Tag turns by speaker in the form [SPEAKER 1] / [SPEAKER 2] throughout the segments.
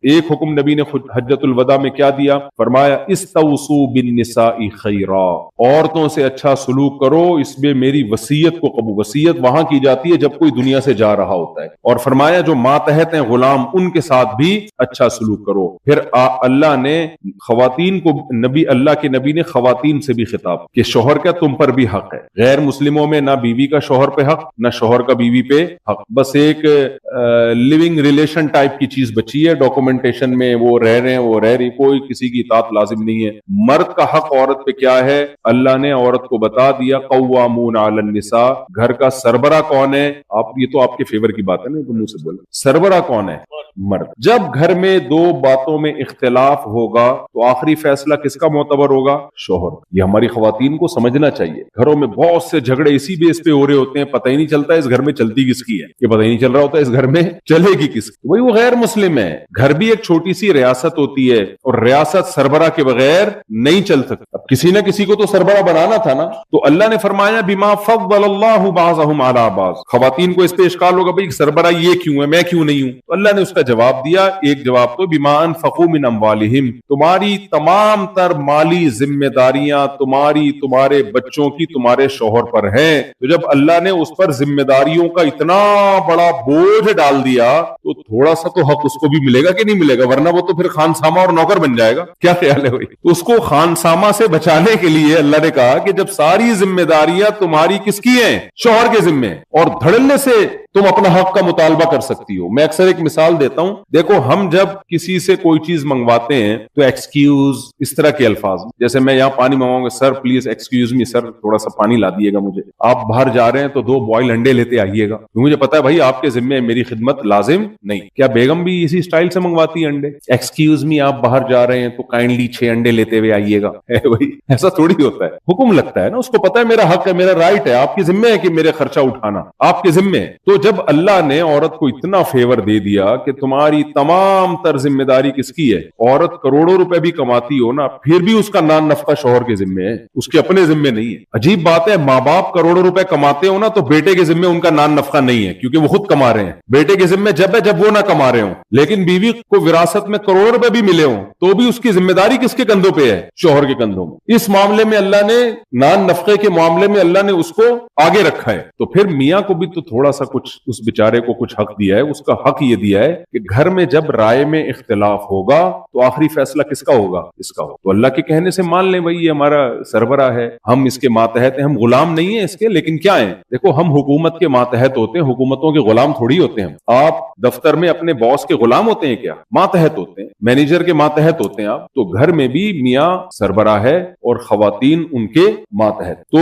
[SPEAKER 1] ایک حکم نبی نے خود حجۃ الوداع میں کیا دیا؟ فرمایا استوصوا بالنساء خیرا، عورتوں سے اچھا سلوک کرو، اس میں میری وصیت کو قبول، وصیت وہاں کی جاتی ہے جب کوئی دنیا سے جا رہا ہوتا ہے، اور فرمایا جو ماتحت ہیں غلام ان کے ساتھ بھی اچھا سلوک کرو۔ پھر اللہ نے خواتین کو، اللہ کے نبی نے خواتین سے بھی خطاب کہ شوہر کا تم پر بھی حق ہے۔ غیر مسلموں میں نہ بیوی کا شوہر پہ حق، نہ شوہر کا بیوی پہ حق، بس ایک لیونگ ریلیشن ٹائپ کی چیز بچی ہے، ڈاکومنٹیشن میں وہ رہ رہے ہیں، وہ رہ رہی، کوئی کسی کی اطاعت لازم نہیں ہے۔ مرد کا حق عورت پہ کیا ہے؟ اللہ نے عورت کو بتا دیا، قوامون علی النساء، گھر کا سربراہ کون ہے؟ یہ تو آپ کے فیور کی بات ہے نا، تو منہ سے بولے، سربراہ کون ہے؟ مرد۔ جب گھر میں دو باتوں میں اختلاف ہوگا تو آخری فیصلہ کس کا معتبر ہوگا؟ شوہر۔ یہ ہماری خواتین کو سمجھنا چاہیے۔ گھروں میں بہت سے جھگڑے اسی بیس پہ ہو رہے ہوتے ہیں، پتہ ہی نہیں چلتا اس گھر میں چلتی کس کی ہے، یہ پتہ ہی نہیں چل رہا ہوتا اس گھر میں چلے گی کس کی۔ وہی وہ غیر مسلم ہے۔ گھر بھی ایک چھوٹی سی ریاست ہوتی ہے، اور ریاست سربراہ کے بغیر نہیں چل سکتی۔ اب کسی نہ کسی کو تو سربراہ بنانا تھا نا، تو اللہ نے فرمایا بما فضل اللہ بعضهم علی بعض۔ خواتین کو اس پہ اشکال ہوگا بھئی سربراہ یہ کیوں ہے، میں کیوں نہیں ہوں؟ تو اللہ نے اس کا جواب دیا، ایک جواب تو بما انفقوا من اموالہم، تمہاری تمام تر مالی ذمہ داریاں تمہارے بچوں کی تمہارے شوہر پر ہیں۔ تو جب اللہ نے اس پر ذمہ داریوں کا اتنا بڑا بوجھ ڈال دیا تو تھوڑا سا تو حق اس کو بھی ملے گا کہ نہیں ملے گا، ورنہ وہ تو پھر خانسامہ اور نوکر بن جائے گا۔ کیا خیال ہے بھائی؟ تو اس کو خانسامہ سے بچانے کے لیے اللہ نے کہا کہ جب ساری ذمہ داریاں تمہاری کس کی ہیں؟ شوہر کے ذمہ، اور دھڑلے سے تم اپنا حق کا مطالبہ کر سکتی ہو۔ میں اکثر ایک مثال دیتا ہوں، دیکھو ہم جب کسی سے کوئی چیز منگواتے ہیں تو ایکسکیوز، اس طرح کے الفاظ، جیسے میں یہاں پانی منگواؤں گا، سر پلیز ایکسکیوز می سر، تھوڑا سا پانی لا دیے گا مجھے۔ آپ باہر جا رہے ہیں تو 2 بوائل انڈے لیتے آئیے گا، مجھے پتا ہے بھائی آپ کے ذمہ میری خدمت لازم نہیں۔ کیا بیگم بھی اسی سٹائل سے منگواتی ہے انڈے؟ ایکسکیوز می آپ باہر جا رہے ہیں تو کائنڈلی 6 انڈے لیتے ہوئے آئیے گا؟ بھائی ایسا تھوڑی ہوتا ہے، حکم لگتا ہے نا، اس کو پتا ہے میرا حق ہے، میرا رائٹ ہے، آپ کی ذمہ ہے کہ میرے خرچہ اٹھانا، آپ کے ذمہ ہے۔ تو جب اللہ نے عورت کو اتنا فیور دے دیا کہ تمہاری تمام تر ذمہ داری کس کی ہے، عورت کروڑوں روپے بھی کماتی ہو نا، پھر بھی اس کا نان نفقہ شوہر کے ذمہ ہے، اس کے اپنے ذمہ نہیں ہے۔ عجیب بات ہے، ماں باپ کروڑوں روپے کماتے ہو نا تو بیٹے کے ذمہ ان کا نان نفقہ نہیں ہے، کیونکہ وہ خود کما رہے ہیں۔ بیٹے کے ذمہ جب ہے جب وہ نہ کما رہے ہوں، لیکن بیوی کو وراثت میں کروڑوں روپے بھی ملے ہوں تو بھی اس کی ذمہ داری کس کے کندھوں پہ ہے؟ شوہر کے کندھوں میں۔ اس معاملے میں اللہ نے نان نفقے کے معاملے میں اللہ نے اس کو آگے رکھا ہے، تو پھر میاں کو بھی تو تھوڑا سا کچھ اس بیچارے کو کچھ حق دیا ہے۔ اس کا حق یہ دیا ہے کہ گھر میں جب رائے میں اختلاف ہوگا تو آخری فیصلہ کس کا ہوگا؟ اس کا ہوگا۔ تو اللہ کے کہنے سے مان لیں بھائی یہ ہمارا سربراہ ہے، ہم اس کے ماتحت ہیں، ہم غلام نہیں ہیں اس کے، لیکن کیا ہیں؟ دیکھو ہم حکومت کے ماتحت ہوتے ہیں، حکومتوں کے غلام تھوڑی ہوتے ہیں۔ آپ دفتر میں اپنے باس کے غلام ہوتے ہیں کیا؟ ماتحت ہوتے ہیں، مینیجر کے ماتحت ہوتے ہیں آپ۔ تو گھر میں بھی میاں سربراہ ہے اور خواتین ان کے ماتحت۔ تو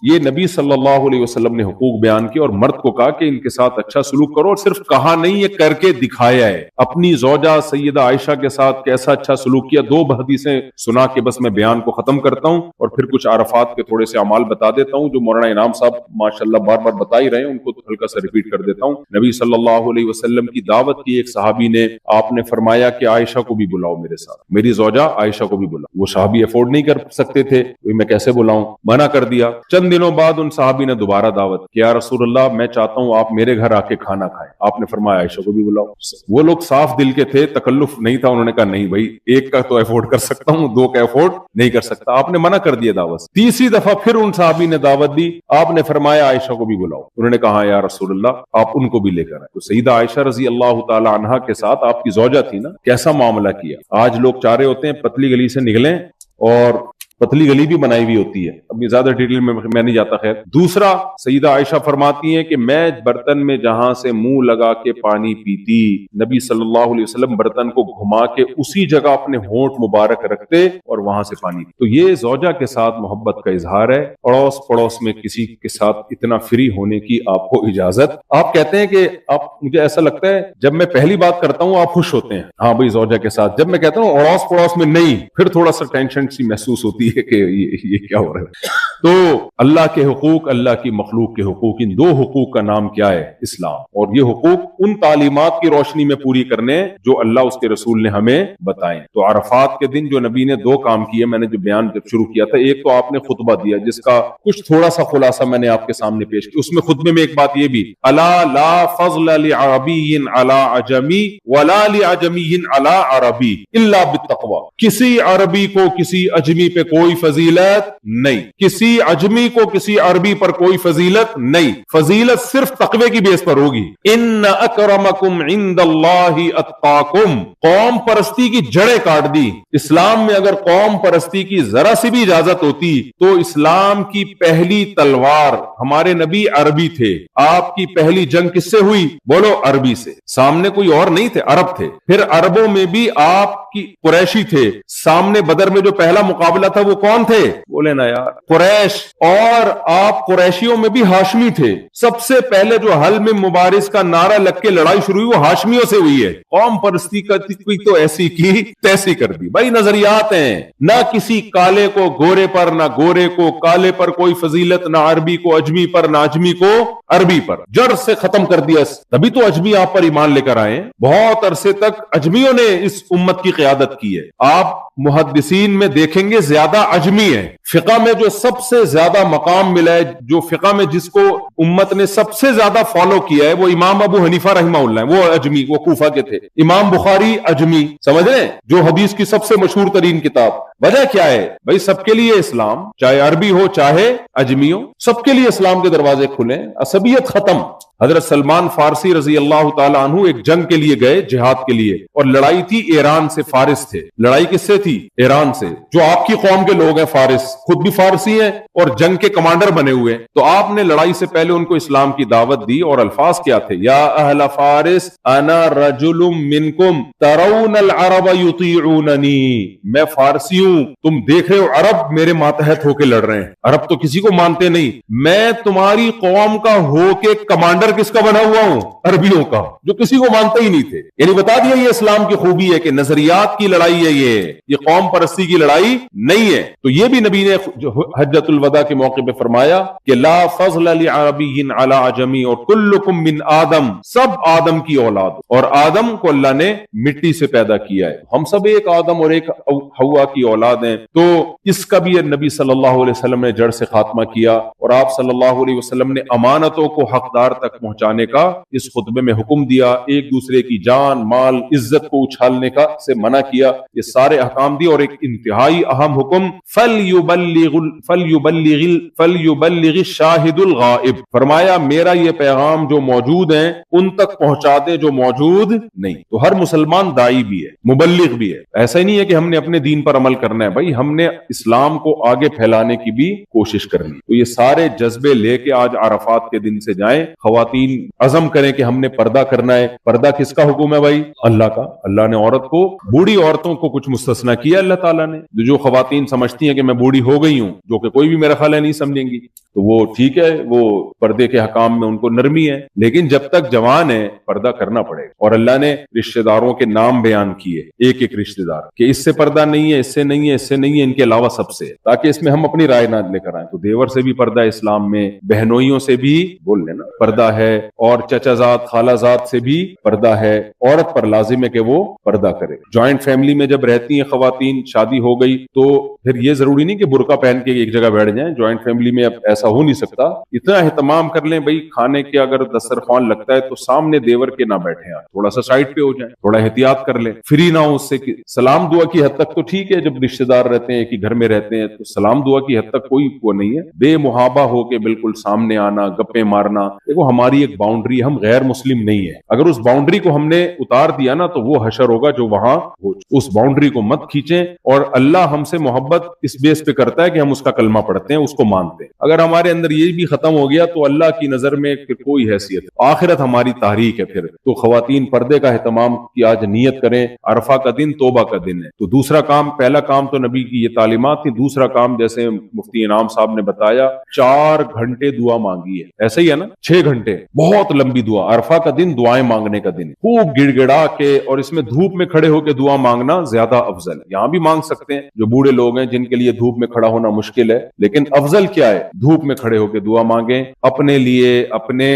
[SPEAKER 1] یہ نبی صلی اللہ علیہ وسلم نے حقوق بیان کیا اور مرد کو کہا کہ ان کے ساتھ اچھا سلوک کرو، اور صرف کہا نہیں، یہ کر کے دکھایا ہے۔ اپنی زوجہ سیدہ عائشہ کے ساتھ کیسا اچھا سلوک کیا، 2 حدیثیں سنا کے بس میں بیان کو ختم کرتا ہوں، اور پھر کچھ عرفات کے تھوڑے سے اعمال بتا دیتا ہوں جو مولانا انعام صاحب ماشاءاللہ بار بار بتا ہی رہے ہیں، ان کو ہلکا سا ریپیٹ کر دیتا ہوں۔ نبی صلی اللہ علیہ وسلم کی دعوت کی ایک صحابی نے، آپ نے فرمایا کہ عائشہ کو بھی بلاؤ میرے ساتھ، میری زوجہ عائشہ کو بھی بلاؤ۔ وہ صحابی افورڈ نہیں کر سکتے تھے، میں کیسے بلاؤں، منع کر دیا۔ چند دنوں بعد ان صحابی نے دوبارہ دعوت کی، یا رسول اللہ میں چاہتا ہوں آپ میرے گھر آ کے کھانا کھائیں۔ آپ نے فرمایا عائشہ کو بھی بلاؤ۔ وہ لوگ صاف دل کے تھے، تکلف نہیں تھا، انہوں نے کہا نہیں بھائی، ایک کا تو افورڈ کر سکتا ہوں، 2 کا افورڈ نہیں کر سکتا۔ آپ نے منع کر دیا دعوت۔ تیسری دفعہ پھر ان صحابی نے دعوت دی، آپ نے فرمایا عائشہ کو بھی بلاؤ۔ انہوں نے کہا یا رسول اللہ آپ ان کو بھی لے کر آئے۔ تو سیدہ عائشہ رضی اللہ تعالی عنہا کے ساتھ آپ کی زوجہ تھی نا، کیسا معاملہ کیا۔ آج لوگ چاہ رہے ہوتے ہیں پتلی گلی سے نکلیں، اور پتلی گلی بھی بنائی ہوئی ہوتی ہے، اب یہ زیادہ ڈیٹیل میں نہیں جاتا۔ خیر، دوسرا سیدہ عائشہ فرماتی ہیں کہ میں برتن میں جہاں سے منہ لگا کے پانی پیتی، نبی صلی اللہ علیہ وسلم برتن کو گھما کے اسی جگہ اپنے ہونٹ مبارک رکھتے اور وہاں سے پانی پیتے۔ تو یہ زوجہ کے ساتھ محبت کا اظہار ہے۔ اڑوس پڑوس میں کسی کے ساتھ اتنا فری ہونے کی آپ کو اجازت۔ آپ کہتے ہیں کہ مجھے ایسا لگتا ہے جب میں پہلی بات کرتا ہوں آپ خوش ہوتے ہیں، ہاں بھائی زوجہ کے ساتھ، جب میں کہتا ہوں اڑوس پڑوس میں نہیں، پھر تھوڑا سا ٹینشن سی محسوس ہوتی ہوتی ہے کہ یہ کیا ہو رہا ہے. تو اللہ کے حقوق, اللہ کی مخلوق کے حقوق, ان دو حقوق کا نام کیا ہے؟ اسلام. اور یہ حقوق ان تعلیمات کی روشنی میں پوری کرنے جو اللہ اس کے رسول نے ہمیں بتائے. تو عرفات کے دن جو نبی نے دو کام کیے, میں نے جو بیان جب شروع کیا تھا, ایک تو آپ نے خطبہ دیا جس کا کچھ تھوڑا سا خلاصہ میں نے آپ کے سامنے پیش کیا. اس میں خطبے میں ایک بات یہ بھی, الا لا فضل لعربی علی عجمی ولا لعجمی علی عربی الا بالتقوی. کسی عربی کو کسی عجمی پہ کوئی فضیلت نہیں, کسی عجمی کو کسی عربی پر کوئی فضیلت نہیں, فضیلت صرف تقوی کی بیس پر ہوگی. ان اکرمکم عند اللہ اتقاکم. قوم پرستی کی جڑیں کاٹ دی. اسلام میں اگر قوم پرستی کی ذرا سی بھی اجازت ہوتی تو اسلام کی پہلی تلوار, ہمارے نبی عربی تھے, آپ کی پہلی جنگ کس سے ہوئی؟ بولو, عربی سے. سامنے کوئی اور نہیں تھے, عرب تھے. پھر عربوں میں بھی آپ کی قریشی تھے. سامنے بدر میں جو پہلا مقابلہ تھا وہ کون تھے؟ بولے نا یار, قریش. اور آپ قریشیوں میں بھی ہاشمی تھے. سب سے پہلے جو حل میں مبارز کا نعرہ لگ کے لڑائی شروع ہوئی وہ ہاشمیوں سے ہوئی ہے. قوم پرستی کا کوئی تو ایسی کی تیسی کر دی. بھائی نظریات ہیں, نہ کسی کالے کو گورے پر, نہ گورے کو کالے پر کوئی فضیلت, نہ عربی کو اجمی پر, نہ اجمی کو عربی پر. جڑ سے ختم کر دیا. تبھی تو اجمی آپ پر ایمان لے کر آئے. بہت عرصے تک اجمیوں نے اس امت کی قیادت کی ہے. آپ محدثین میں دیکھیں گے زیادہ اجمی ہے. فقہ میں جو سب سے زیادہ مقام ملا ہے, جو فقہ میں جس کو امت نے سب سے زیادہ فالو کیا ہے, وہ امام ابو حنیفہ رحمہ اللہ ہے. وہ اجمی, وہ کوفہ کے تھے. امام بخاری اجمی, سمجھ رہے ہیں, جو حدیث کی سب سے مشہور ترین کتاب. وجہ کیا ہے بھائی؟ سب کے لیے اسلام, چاہے عربی ہو چاہے اجمی ہو, سب کے لیے اسلام کے دروازے کھلے. عصبیت ختم. حضرت سلمان فارسی رضی اللہ تعالی عنہ ایک جنگ کے لیے گئے, جہاد کے لیے, اور لڑائی تھی ایران سے. فارس تھے. لڑائی کس سے تھی؟ ایران سے. جو آپ کی قوم کے لوگ ہیں فارس, خود بھی فارسی ہیں اور جنگ کے کمانڈر بنے ہوئے. تو آپ نے لڑائی سے پہلے ان کو اسلام کی دعوت دی, اور الفاظ کیا تھے؟ یا اہل فارس انا رجل منکم ترون العرب یطیعوننی. میں فارسی ہوں, تم دیکھ رہے ہو عرب میرے ماتحت ہو کے لڑ رہے ہیں. عرب تو کسی کو مانتے نہیں. میں تمہاری قوم کا ہو کے کمانڈر کس کا بنا ہوا ہوں؟ عربیوں کا, جو کسی کو مانتے ہی نہیں تھے. یعنی بتا دیا یہ اسلام کی خوبی ہے کہ نظریات کی لڑائی ہے, یہ قوم پرستی کی لڑائی نہیں ہے. تو یہ بھی نبی نے حجۃ الوداع کے موقع پہ فرمایا کہ لا فضل لعربی علی عجمی اور کلکم من آدم. سب آدم کی اولاد, اور آدم کو اللہ نے مٹی سے پیدا کیا ہے. ہم سب ایک آدم اور ایک حوا کی اولاد ہیں. تو اس کا بھی نبی صلی اللہ علیہ وسلم نے جڑ سے خاتمہ کیا, اور آپ صلی اللہ علیہ وسلم نے امانتوں کو حقدار تک پہنچانے کا اس خطبے میں حکم دیا. ایک دوسرے کی جان, مال, عزت کو اچھالنے کا سے منع کیا. یہ سارے احکام دیے. اور ایک انتہائی اہم حکم, فَلْيُبَلِّغِ الشَّاهِدُ الْغَائِبُ. فرمایا میرا یہ پیغام جو موجود ہیں ان تک پہنچا دے جو موجود نہیں. تو ہر مسلمان داعی بھی ہے, مبلغ بھی ہے. ایسا ہی نہیں ہے کہ ہم نے اپنے دین پر عمل کرنا ہے, بھائی ہم نے اسلام کو آگے پھیلانے کی بھی کوشش کرنی. تو یہ سارے جذبے لے کے آج عرفات کے دن سے جائیں. خواتین عزم کریں کہ ہم نے پردہ کرنا ہے. پردہ کس کا حکم ہے بھائی؟ اللہ کا. اللہ نے عورت کو, بوڑھی عورتوں کو کچھ مستثنا کیا اللہ تعالیٰ نے. جو خواتین سمجھتی ہیں کہ میں بوڑھی ہو گئی ہوں, جو کہ کوئی بھی میرا خیال ہے نہیں سمجھیں گی, تو وہ ٹھیک ہے, وہ پردے کے حکام میں ان کو نرمی ہے. لیکن جب تک جوان ہے پردہ کرنا پڑے گا. اور اللہ نے رشتہ داروں کے نام بیان کیے, ایک ایک رشتہ دار, کہ اس سے پردہ نہیں ہے, اس سے نہیں ہے, اس سے نہیں ہے, ان کے علاوہ سب سے, تاکہ اس میں ہم اپنی رائے نہ لے کر آئیں. تو دیور سے بھی پردہ اسلام میں, بہنوئیوں سے بھی بول لینا پردہ ہے, اور چچا زاد خالہ زاد سے بھی پردہ ہے. عورت پر لازم ہے کہ وہ پردہ کرے. جوائنٹ فیملی میں جب رہتی ہیں خواتین, شادی ہو گئی تو پھر یہ ضروری نہیں کہ برقع پہن کے ایک جگہ بیٹھ جائیں. جوائنٹ فیملی میں اب ایسا ہو نہیں سکتا. اتنا اہتمام کر لیں بھائی, کھانے کے اگر دسترخوان لگتا ہے تو سامنے دیور کے نہ بیٹھیں, تھوڑا سا سائڈ پہ ہو جائیں, تھوڑا احتیاط کر لیں, فری نہ ہو اس سے. سلام دعا کی حد تک تو ٹھیک ہے, جب رشتہ دار رہتے ہیں, ایک ہی گھر میں رہتے ہیں, تو سلام دعا کی حد تک کوئی وہ نہیں ہے. بے محابہ ہو کے بالکل سامنے آنا, گپیں مارنا, دیکھو ہماری ایک باؤنڈری, ہم غیر مسلم نہیں ہے. اگر اس باؤنڈری کو ہم نے اتار دیا نا تو وہ حشر ہوگا جو وہاں ہو. اس باؤنڈری کو مت کھینچیں. اور اللہ ہم سے محبت اس بیس پہ کرتا ہے کہ ہم اس کا کلمہ پڑھتے ہیں, اس کو مانتے ہیں. اگر ہمارے اندر یہ بھی ختم ہو گیا تو اللہ کی نظر میں پھر کوئی حیثیت ہے, آخرت ہماری تحریک ہے پھر. تو خواتین پردے کا اہتمام کی آج نیت کریں. عرفہ کا دن توبہ کا دن ہے. تو دوسرا کام پہلا کام تو نبی کی یہ تعلیمات تھی. دوسرا کام جیسے مفتی انعام صاحب نے بتایا 4 گھنٹے دعا مانگی ہے. ایسا ہی ہے نا, 6 گھنٹے بہت لمبی دعا. عرفہ کا دن دعائیں مانگنے کا دن, خوب گڑ گڑا کے, اور اس میں دھوپ میں کھڑے ہو کے دعا مانگنا زیادہ افضل. یہاں بھی مانگ سکتے ہیں جو بوڑھے لوگ ہیں جن کے لیے دھوپ میں کھڑا ہونا مشکل ہے, لیکن افضل کیا ہے, دھوپ میں کھڑے ہو کے دعا مانگیں, اپنے لیے, اپنے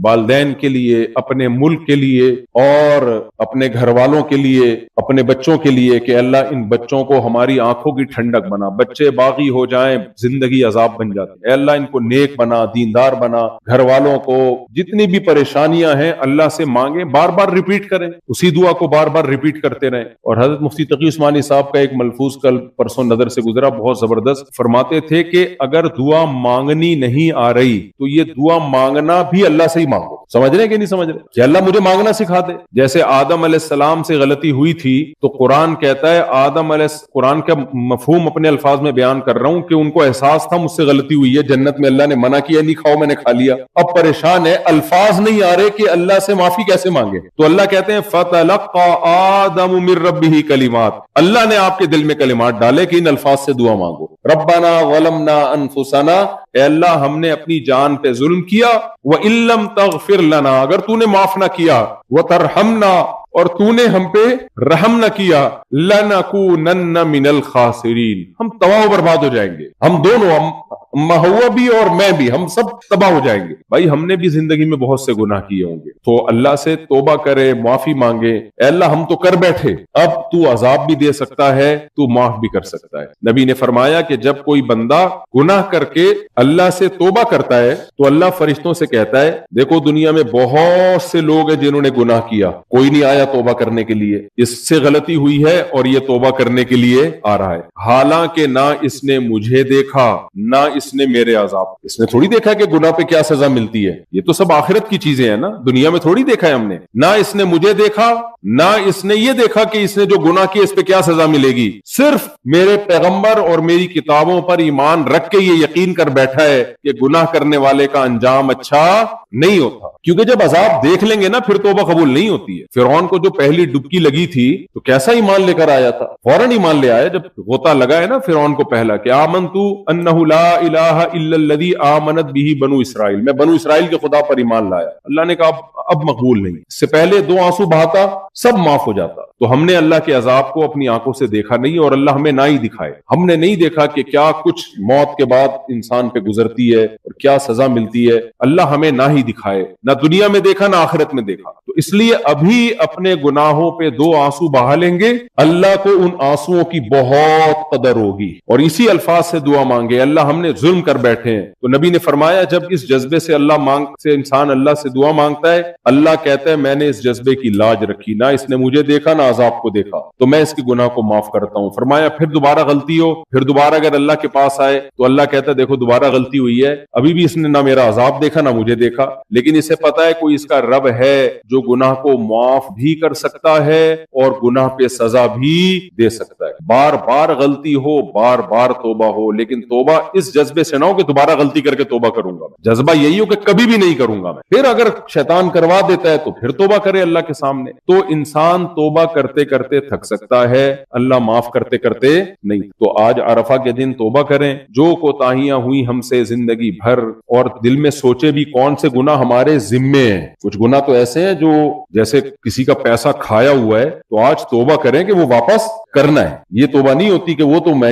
[SPEAKER 1] والدین کے لیے, اپنے ملک کے لیے, اور اپنے گھر والوں کے لیے, اپنے بچوں کے لیے کہ اللہ ان بچوں کو ہماری آنکھوں کی ٹھنڈک بنا. بچے باغی ہو جائیں زندگی عذاب بن جاتی ہے, اے اللہ ان کو نیک بنا, دیندار بنا. گھر والوں کو جتنی بھی پریشانیاں ہیں اللہ سے مانگیں, بار بار ریپیٹ کریں, اسی دعا کو بار بار ریپیٹ کرتے رہیں. اور حضرت مفتی تقی عثمانی صاحب کا ایک ملفوظ کل پرسوں نظر سے گزرا, بہت زبردست. فرماتے تھے کہ اگر دعا مانگنی نہیں آ رہی تو یہ دعا مانگنا بھی اللہ سے ہی مانگو. سمجھ رہے کہ نہیں سمجھ رہے کہ اللہ مجھے مانگنا سکھا دے. جیسے آدم علیہ السلام سے غلطی ہوئی تھی تو قرآن کہتا ہے, قرآن کا مفہوم اپنے الفاظ میں بیان کر رہا ہوں کہ ان کو احساس تھا مجھ سے غلطی ہوئی ہے, جنت میں اللہ نے منع کیا نہیں کھاؤ, میں نے کھا لیا. اب پریشان ہے, الفاظ نہیں آ رہے کہ اللہ سے معافی کیسے مانگے. تو اللہ کہتے ہیں فَتَلَقَّى آدَمُ مِن رَبِّهِ كَلِمَاتٍ, اللہ نے آپ کے دل میں کلمات ڈالے کہ ان الفاظ سے دعا مانگو. رَبَّنَا ظَلَمْنَا أَنفُسَنَا, اے اللہ ہم نے اپنی جان پہ ظلم کیا. وَإِن لَّمْ تَغْفِرْ لَنَا, اگر تو نے معاف نہ کیا. وَتَرْحَمْنَا, اور تو نے ہم پہ رحم نہ کیا. لَنَكُونَنَّ مِنَ الْخَاسِرِينَ, ہم تباہ و برباد ہو جائیں گے. ہم دونوں, ہوا بھی اور میں بھی, ہم سب تباہ ہو جائیں گے. بھائی ہم نے بھی زندگی میں بہت سے گناہ کیے ہوں گے, تو اللہ سے توبہ کرے, معافی مانگے. اے اللہ ہم تو کر بیٹھے, اب تو عذاب بھی دے سکتا ہے, تو معاف بھی کر سکتا ہے. نبی نے فرمایا کہ جب کوئی بندہ گناہ کر کے اللہ سے توبہ کرتا ہے تو اللہ فرشتوں سے کہتا ہے, دیکھو دنیا میں بہت سے لوگ ہیں جنہوں نے گناہ کیا, کوئی نہیں آیا توبہ کرنے کے لیے. اس سے غلطی ہوئی ہے اور یہ توبہ کرنے کے لیے آ رہا ہے. حالانکہ نہ اس نے مجھے دیکھا نہ اس نے میرے عذاب, اس نے تھوڑی دیکھا کہ گناہ پہ کیا سزا ملتی ہے. یہ تو سب آخرت کی چیزیں ہیں نا, دنیا میں تھوڑی دیکھا ہے ہم نے. نہ اس نے مجھے دیکھا نہ اس نے یہ دیکھا کہ اس نے جو گناہ کیا اس پہ کیا سزا ملے گی. صرف میرے پیغمبر اور میری کتابوں پر ایمان رکھ کے یہ یقین کر بیٹھا ہے کہ گناہ کرنے والے کا انجام اچھا نہیں ہوتا. کیونکہ جب عذاب دیکھ لیں گے نا پھر توبہ قبول نہیں ہوتی ہے. فرعون کو جو پہلی ڈبکی لگی تھی تو کیسا ایمان لے کر آیا تھا, فوراً ایمان لے آیا جب غوطہ لگا ہے نا فرعون کو پہلا کہ آمنتو انہ لا الہ الا الذی آمنت بہ بنو اسرائیل, میں بنو اسرائیل کے خدا پر ایمان لایا. اللہ نے کہا اب مقبول نہیں. اس سے پہلے 2 آنسو بہاتا سب معاف ہو جاتا. تو ہم نے اللہ کے عذاب کو اپنی آنکھوں سے دیکھا نہیں, اور اللہ ہمیں نہ ہی دکھائے. ہم نے نہیں دیکھا کہ کیا کچھ موت کے بعد انسان پہ گزرتی ہے اور کیا سزا ملتی ہے. اللہ ہمیں نہ ہی دکھائے, نہ دنیا میں دیکھا نہ آخرت میں دیکھا. تو اس لیے ابھی اپنے گناہوں پہ 2 آنسو بہا لیں گے, اللہ کو ان آنسوؤں کی بہت قدر ہوگی. اور اسی الفاظ سے دعا مانگے, اللہ ہم نے ظلم کر بیٹھے ہیں. تو نبی نے فرمایا جب اس جذبے سے انسان اللہ سے دعا مانگتا ہے, اللہ کہتا ہے میں نے اس جذبے کی لاج رکھی, نہ اس نے مجھے دیکھا نہ عذاب کو دیکھا, تو میں اس کے گناہ کو معاف کرتا ہوں. فرمایا پھر دوبارہ غلطی ہو, پھر دوبارہ اگر اللہ کے پاس آئے تو اللہ کہتا ہے دیکھو دوبارہ غلطی ہوئی ہے, ابھی بھی اس نے نہ میرا عذاب دیکھا نہ مجھے دیکھا, لیکن اسے پتا ہے کوئی اس کا رب ہے جو گناہ کو معاف بھی کر سکتا ہے اور گناہ پہ سزا بھی دے سکتا ہے. بار بار غلطی ہو, بار بار توبہ ہو, لیکن توبہ اس جذبے سے نہ ہو کہ دوبارہ غلطی کر کے توبہ کروں گا. جذبہ یہی ہو کہ کبھی بھی نہیں کروں گا میں. پھر اگر شیطان کروا دیتا ہے تو پھر توبہ کرے اللہ کے سامنے. تو انسان توبہ کرتے کرتے تھک سکتا ہے, اللہ معاف کرتے کرتے نہیں. تو آج عرفہ کے دن توبہ کریں, جو کوتاہیاں ہوئی ہم سے زندگی بھر, اور دل میں سوچے بھی کون سے گناہ ہمارے ذمے ہیں. کچھ گناہ تو ایسے ہیں جو جیسے کسی کا پیسہ کھایا ہوا ہے, تو آج توبہ کریں کہ وہ واپس کرنا ہے. یہ توبہ نہیں ہوتی کہ وہ تو میں